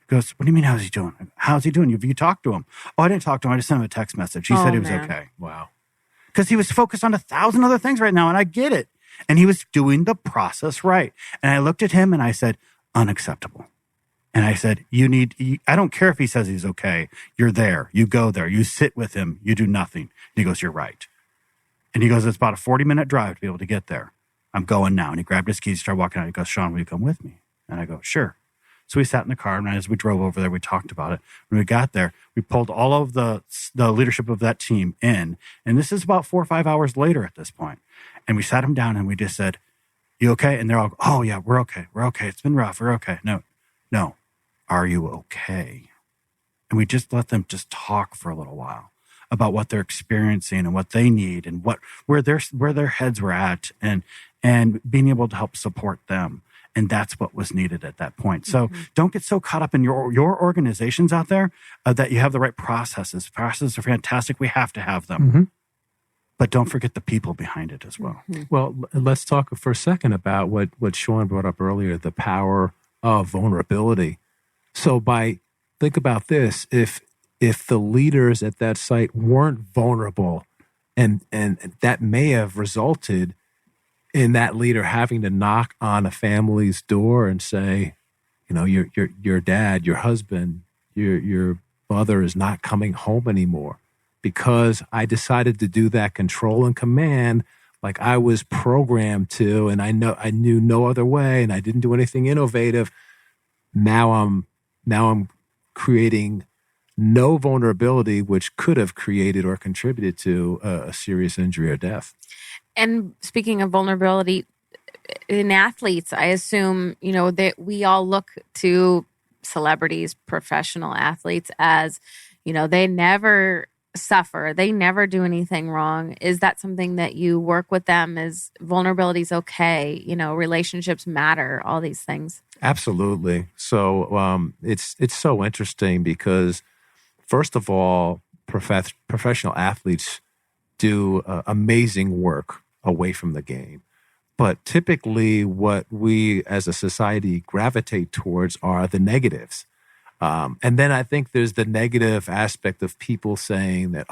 He goes, what do you mean, how's he doing? How's he doing? Have you talked to him? Oh, I didn't talk to him. I just sent him a text message. He said he was okay. Wow. Because he was focused on 1,000 other things right now, and I get it. And he was doing the process right. And I looked at him and I said, unacceptable. And I said, I don't care if he says he's okay. You're there. You go there. You sit with him. You do nothing. And he goes, you're right. And he goes, it's about a 40-minute drive to be able to get there. I'm going now. And he grabbed his keys, started walking out. He goes, Shawn, will you come with me? And I go, sure. So we sat in the car, and as we drove over there, we talked about it. When we got there, we pulled all of the leadership of that team in. And this is about 4 or 5 hours later at this point. And we sat them down, and we just said, you okay? And they're all, oh, yeah, we're okay. We're okay. It's been rough. We're okay. No. Are you okay? And we just let them just talk for a little while about what they're experiencing and what they need and where their heads were at and being able to help support them. And that's what was needed at that point. So don't get so caught up in your organizations out there that you have the right processes. Processes are fantastic. We have to have them. But don't forget the people behind it as well. Well, let's talk for a second about what Shawn brought up earlier, the power of vulnerability. So think about this. If if the leaders at that site weren't vulnerable, and that may have resulted in that leader having to knock on a family's door and say, your dad, your husband, your mother is not coming home anymore because I decided to do that control and command like I was programmed to, and I knew no other way, and I didn't do anything innovative. Now I'm creating no vulnerability, which could have created or contributed to a serious injury or death. And speaking of vulnerability, in athletes, I assume, that we all look to celebrities, professional athletes as, they never suffer. They never do anything wrong. Is that something that you work with them? Is vulnerability is okay? Relationships matter, all these things. Absolutely. So it's so interesting because, first of all, professional athletes do amazing work away from the game. But typically what we as a society gravitate towards are the negatives. And then I think there's the negative aspect of people saying that,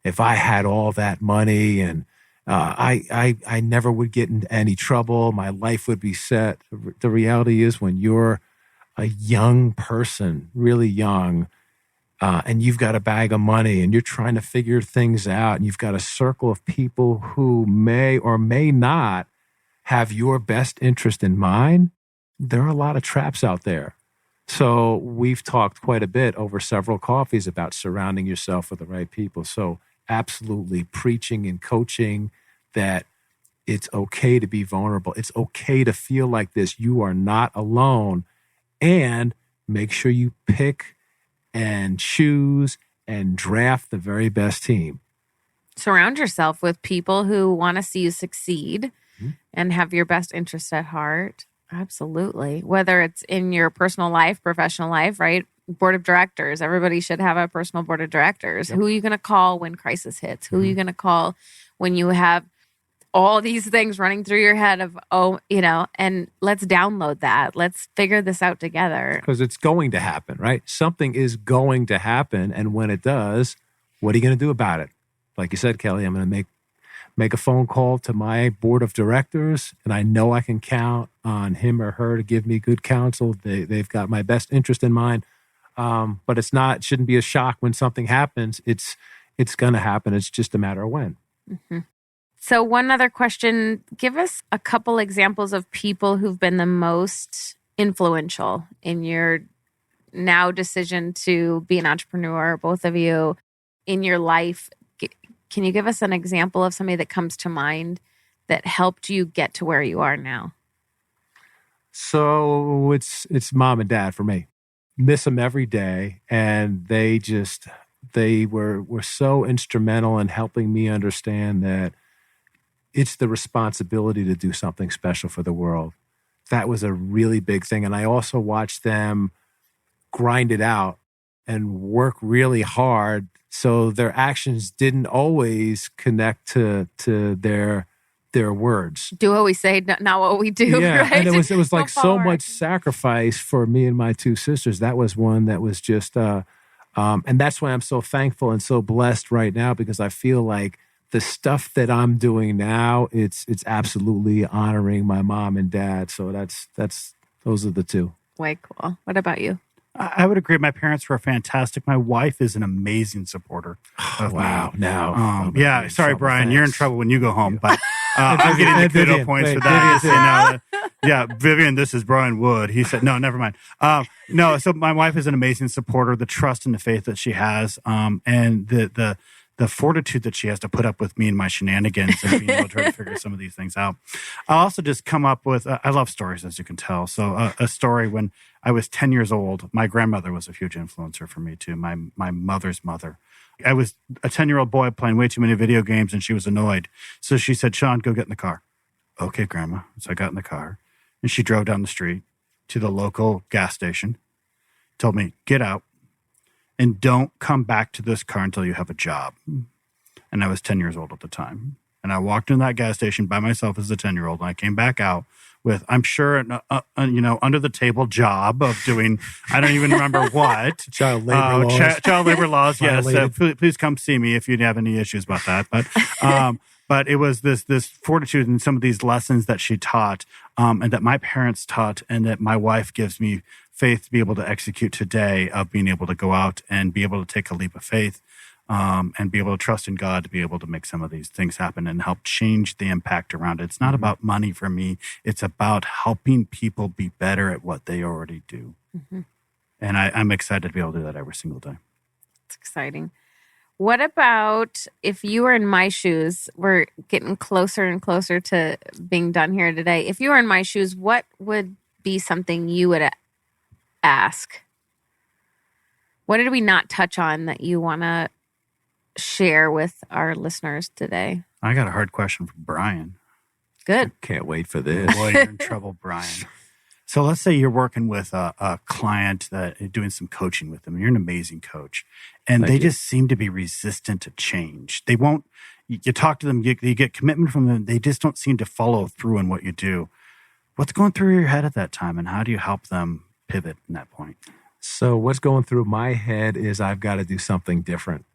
if I had all that money and I never would get into any trouble, my life would be set. The reality is when you're a young person, really young, and you've got a bag of money and you're trying to figure things out and you've got a circle of people who may or may not have your best interest in mind, there are a lot of traps out there. So we've talked quite a bit over several coffees about surrounding yourself with the right people. So absolutely preaching and coaching that it's okay to be vulnerable. It's okay to feel like this. You are not alone. And make sure you pick and choose and draft the very best team. Surround yourself with people who want to see you succeed and have your best interest at heart. Absolutely. Whether it's in your personal life, professional life, right? Board of directors. Everybody should have a personal board of directors. Yep. Who are you going to call when crisis hits? Who are you going to call when you have all these things running through your head of, and let's download that. Let's figure this out together. Because it's going to happen, right? Something is going to happen. And when it does, what are you going to do about it? Like you said, Kelly, I'm going to make a phone call to my board of directors, and I know I can count on him or her to give me good counsel. They've got my best interest in mind. But it shouldn't be a shock when something happens. It's going to happen. It's just a matter of when. Mm-hmm. So one other question, give us a couple examples of people who've been the most influential in your now decision to be an entrepreneur, both of you, in your life. Can you give us an example of somebody that comes to mind that helped you get to where you are now? So it's mom and dad for me. Miss them every day. And they were so instrumental in helping me understand that it's the responsibility to do something special for the world. That was a really big thing. And I also watched them grind it out and work really hard. So their actions didn't always connect to their words. Do what we say, not what we do. Yeah, right? And it was like so much sacrifice for me and my two sisters. That was one that was just, and that's why I'm so thankful and so blessed right now, because I feel like the stuff that I'm doing now, it's absolutely honoring my mom and dad. So those are the two. Way cool. What about you? I would agree. My parents were fantastic. My wife is an amazing supportor of me. Now. Yeah. Sorry, Brian. Thanks. You're in trouble when you go home. But I'm getting the kudo points for that. Yeah, Vivian, this is Brian Wood. He said, no, never mind. No, so my wife is an amazing supporter. The trust and the faith that she has, and the fortitude that she has to put up with me and my shenanigans and being able to try to figure some of these things out. I'll also just come up with, I love stories, as you can tell. So a story when I was 10 years old, my grandmother was a huge influencer for me too, my mother's mother. I was a 10-year-old boy playing way too many video games, and she was annoyed. So she said, Shawn, go get in the car. Okay, Grandma. So I got in the car, and she drove down the street to the local gas station, told me, get out, and don't come back to this car until you have a job. And I was 10 years old at the time. And I walked in that gas station by myself as a 10-year-old. And I came back out with, I'm sure, an under the table job of doing, I don't even remember what. Child labor laws. Child labor laws, yes. Violated. Please come see me if you have any issues about that. But it was this fortitude and some of these lessons that she taught, and that my parents taught, and that my wife gives me faith to be able to execute today, of being able to go out and be able to take a leap of faith, and be able to trust in God to be able to make some of these things happen and help change the impact around it. It's not about money for me. It's about helping people be better at what they already do. Mm-hmm. And I'm excited to be able to do that every single day. It's exciting. What about if you were in my shoes? We're getting closer and closer to being done here today. If you were in my shoes, what would be something you would ask? What did we not touch on that you want to share with our listeners today? I got a hard question from Brian. Good. Can't wait for this. Boy, you're in trouble, Brian. So let's say you're working with a client that you're doing some coaching with them, and you're an amazing coach, and they just seem to be resistant to change. They won't. You talk to them, you get commitment from them. They just don't seem to follow through on what you do. What's going through your head at that time, and how do you help them pivot in that point? So what's going through my head is I've got to do something different,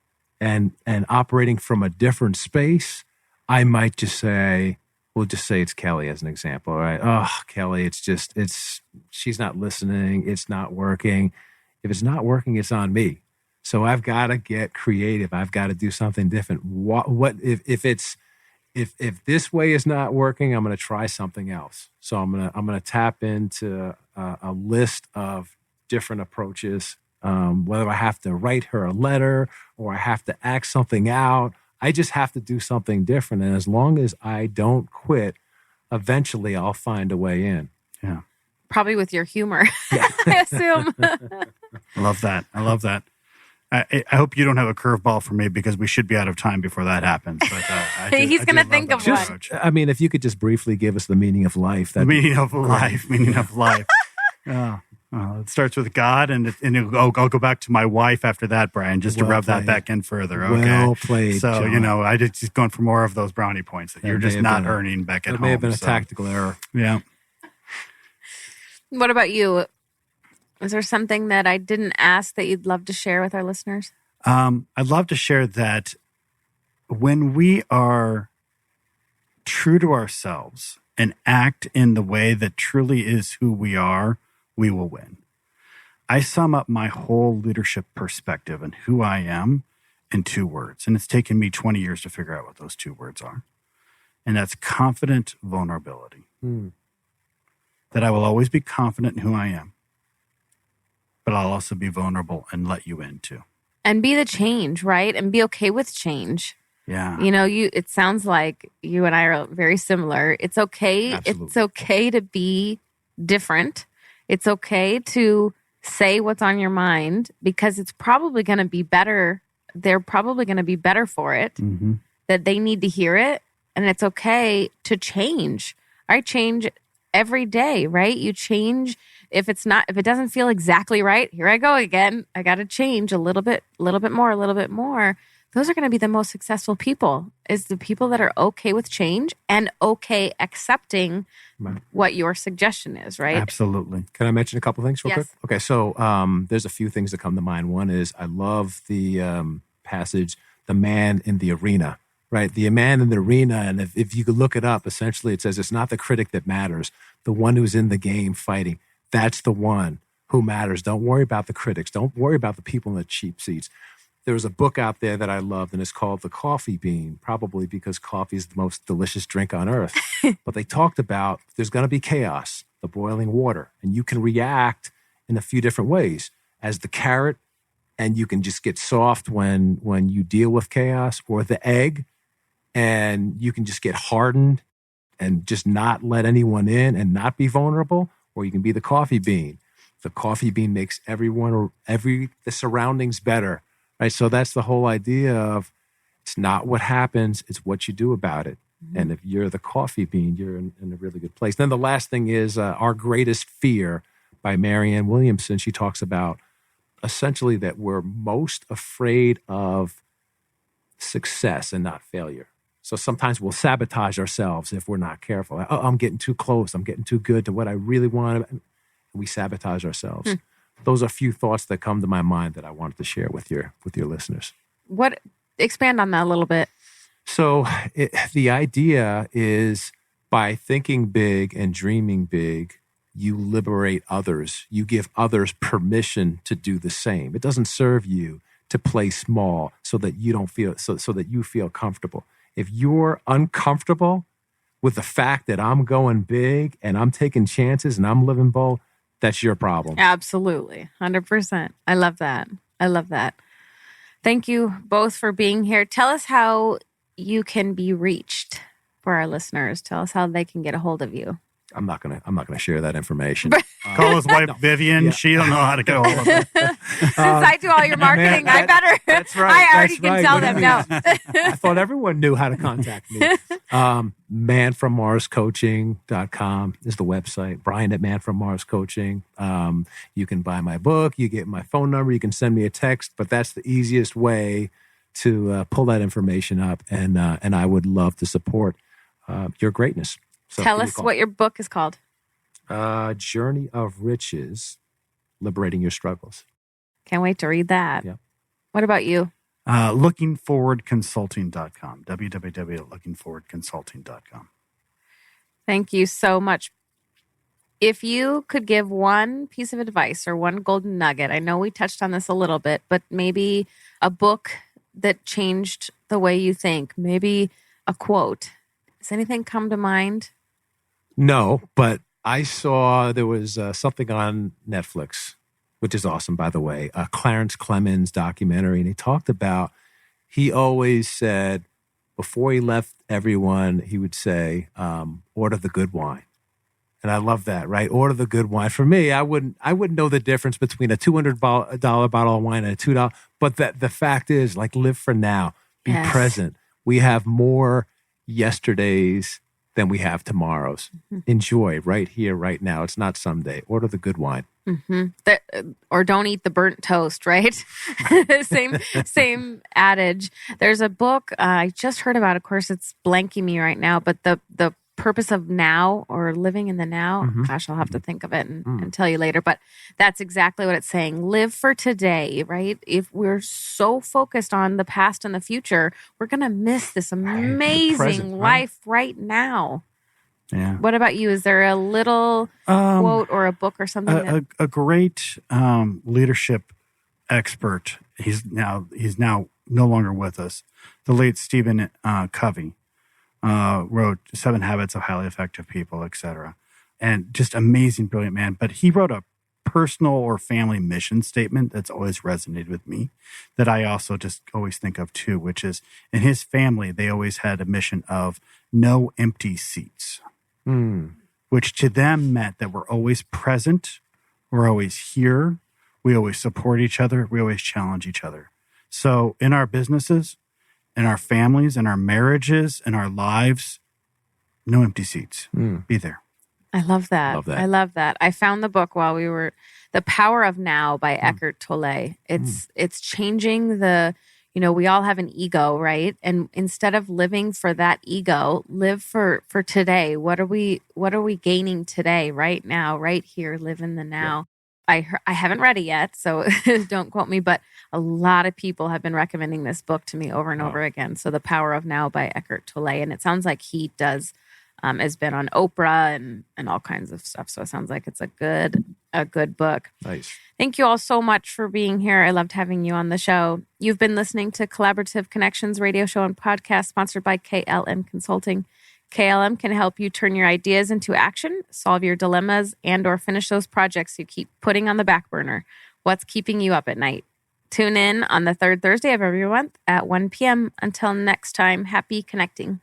and operating from a different space. I might just say, we'll just say it's Kelly as an example, right? Oh, Kelly, she's not listening. It's not working. If it's not working, it's on me. So I've got to get creative. I've got to do something different. If this way is not working, I'm going to try something else. So I'm going to tap into a list of different approaches. Whether I have to write her a letter or I have to act something out, I just have to do something different. And as long as I don't quit, eventually I'll find a way in. Yeah. Probably with your humor, I assume. I love that. I hope you don't have a curveball for me, because we should be out of time before that happens. But he's going to think of one. I mean, if you could just briefly give us the meaning of life. Meaning of life. It starts with God, and I'll go back to my wife after that, Brian, just to rub that back in further. Okay. Well played. So, John. I just going for more of those brownie points that you're just not earning back at home. It may have been a tactical error. Yeah. What about you? Is there something that I didn't ask that you'd love to share with our listeners? I'd love to share that when we are true to ourselves and act in the way that truly is who we are, we will win. I sum up my whole leadership perspective and who I am in 2 words. And it's taken me 20 years to figure out what those 2 words are. And that's confident vulnerability. That I will always be confident in who I am, but I'll also be vulnerable and let you in too. And be the change, right? And be okay with change. Yeah. It sounds like you and I are very similar. It's okay. Absolutely. It's okay to be different. It's okay to say what's on your mind, because it's probably going to be better. They're probably going to be better for it, that they need to hear it. And it's okay to change. I change every day, right? You change. If it doesn't feel exactly right, here I go again. I got to change a little bit more. Those are going to be the most successful people, is the people that are okay with change and okay accepting what your suggestion is, right? Absolutely. Can I mention a couple things real quick? Yes. Okay, so there's a few things that come to mind. One is I love the passage, the man in the arena, right? The man in the arena, and if you could look it up, essentially it says it's not the critic that matters, the one who's in the game fighting. That's the one who matters. Don't worry about the critics. Don't worry about the people in the cheap seats. There was a book out there that I loved, and it's called The Coffee Bean, probably because coffee is the most delicious drink on earth. But they talked about there's going to be chaos, the boiling water, and you can react in a few different ways. As the carrot, and you can just get soft when you deal with chaos, or the egg, and you can just get hardened and just not let anyone in and not be vulnerable, or you can be the coffee bean. The coffee bean makes the surroundings better. Right, so that's the whole idea of it's not what happens, it's what you do about it. And if you're the coffee bean, you're in a really good place. Then the last thing is Our Greatest Fear by Marianne Williamson. She talks about essentially that we're most afraid of success and not failure. So sometimes we'll sabotage ourselves if we're not careful. Oh, I'm getting too close. I'm getting too good to what I really want. We sabotage ourselves. Those are a few thoughts that come to my mind that I wanted to share with your listeners. Expand on that a little bit. So the idea is by thinking big and dreaming big, you liberate others. You give others permission to do the same. It doesn't serve you to play small so that you don't feel so that you feel comfortable. If you're uncomfortable with the fact that I'm going big and I'm taking chances and I'm living bold, that's your problem. Absolutely. 100%. I love that. Thank you both for being here. Tell us how you can be reached for our listeners. Tell us how they can get a hold of you. I'm not gonna share that information. Call his wife Vivian. Yeah. She don't know how to get a hold of it. Since I do all your marketing, I better. That's right. I already can tell them now. I thought everyone knew how to contact me. manfrommmarscoaching.com is the website. Brian at Man from Mars Coaching. You can buy my book. You get my phone number. You can send me a text. But that's the easiest way to pull that information up. And I would love to support your greatness. So tell us what your book is called. Journey of Riches, Liberating Your Struggles. Can't wait to read that. Yeah. What about you? Lookingforwardconsulting.com. www.lookingforwardconsulting.com. Thank you so much. If you could give one piece of advice or one golden nugget, I know we touched on this a little bit, but maybe a book that changed the way you think, maybe a quote. Does anything come to mind? No, but I saw there was something on Netflix, which is awesome, by the way, a Clarence Clemens documentary. And he always said, before he left everyone, he would say, order the good wine. And I love that, right? Order the good wine. For me, I wouldn't know the difference between a $200 bottle of wine and a $2. But the fact is, like, live for now, be present. We have more yesterdays than we have tomorrows. Enjoy right here, right now. It's not someday. Order the good wine. Or don't eat the burnt toast, right? Same adage. There's a book I just heard about. Of course, it's blanking me right now, but the purpose of now, or living in the now. Gosh, I'll have to think of it and tell you later. But that's exactly what it's saying. Live for today, right? If we're so focused on the past and the future, we're going to miss this amazing life right now. Yeah. What about you? Is there a little quote or a book or something? A great leadership expert. He's now no longer with us. The late Stephen Covey. Wrote 7 Habits of Highly Effective People, etc. And just amazing, brilliant man. But he wrote a personal or family mission statement that's always resonated with me, that I also just always think of too, which is in his family, they always had a mission of no empty seats, which to them meant that we're always present, we're always here, we always support each other, we always challenge each other. So in our businesses, in our families, in our marriages, in our lives, no empty seats. Be there. I love that. I love that. I found the book while we were, The Power of Now by Eckhart Tolle. It's changing we all have an ego, right? And instead of living for that ego, live for today. What are we gaining today, right now, right here, live in the now. I haven't read it yet, so don't quote me, but a lot of people have been recommending this book to me over and over again. So The Power of Now by Eckhart Tolle. And it sounds like he has been on Oprah and all kinds of stuff. So it sounds like it's a good book. Nice. Thank you all so much for being here. I loved having you on the show. You've been listening to Collaborative Connections radio show and podcast sponsored by KLM Consulting. KLM can help you turn your ideas into action, solve your dilemmas, and or finish those projects you keep putting on the back burner. What's keeping you up at night? Tune in on the third Thursday of every month at 1 p.m. Until next time, happy connecting.